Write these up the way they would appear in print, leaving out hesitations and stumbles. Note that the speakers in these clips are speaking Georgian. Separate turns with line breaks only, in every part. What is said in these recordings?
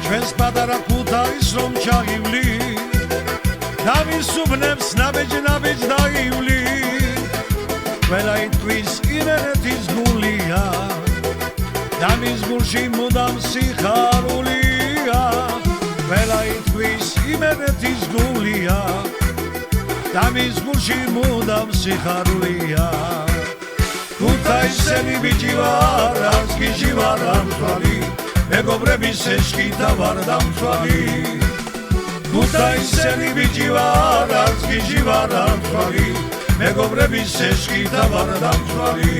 ჩვენს პატარა ქუთაისს რომ ჩაივლი და მის უბნებს ნაბეჯ დაივლი ყველა იტყვის იმერეთის გულია და მის გულში მუდამ სიხარულია ყველა იტყვის იმერეთის გულია და მის გულში მუდამ სიხარულია ქუთაისელი ბიჭი ვარ არც გიჟი ვარ ამთვალი მეგობრების ეშკიდა ვარ დამთვალი ქუთაისელი ბიჭი ვარ არც გიჟი ვარ ამთვალი მეგობრების ეშკიდა ვარ დამთვალი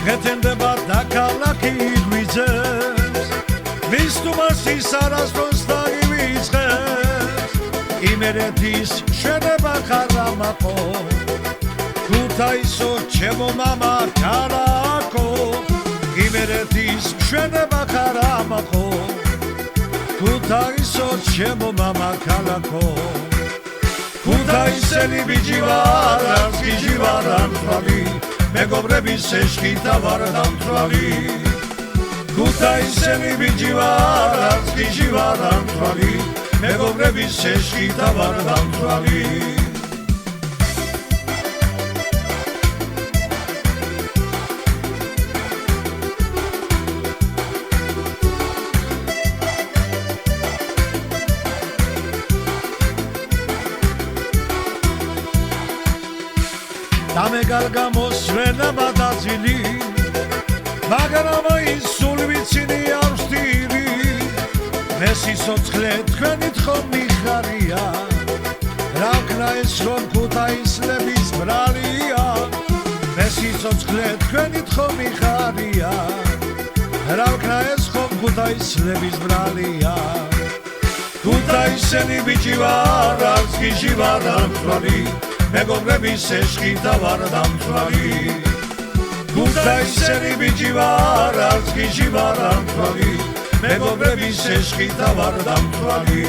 გეთენდება და ქალაქი იღვიძებს მის თუმასის არასდროს დაივიწყებს იმერეთის შენება ხარამაყო ქუთაისო ჩემო მამა ქალაქო იმერეთის შენება ხარამაყო ქუთაისო ჩემო მამა ქალაქო ქუთაისელი ბიჭი ვარ არც გიჟი ვარ ამთვალი მეგობრების ეშკიდა ვარ დამთვალი ქუთაისელი ბიჭი ვარ არც გიჟი ვარ ამთვალი მეგობრების ეშკიდა ვარ დამთვალი და მე გარგამოს ვენება დაძილი მაგრამ ის სულ ვიცინი არ ვსტირი მე სიცოცხლე თქვენით ხომ მიხარია რა ვქნა ეს რომ ქუთაისლების ბრალია მე სიცოცხლე თქვენით ხომ მიხარია რა ვქნა ეს ხომ ქუთაისლების ბრალია ქუთაისელი ბიჭი ვარ არც გიჟი ვარ ამთვალი მეგობრების ეშკიდა ვარ დამთვალი ქუთაისელი ბიჭი ვარ არც გიჟი ვარ ამთვალი მეგობრების ეშკიდა ვარ დამთვალი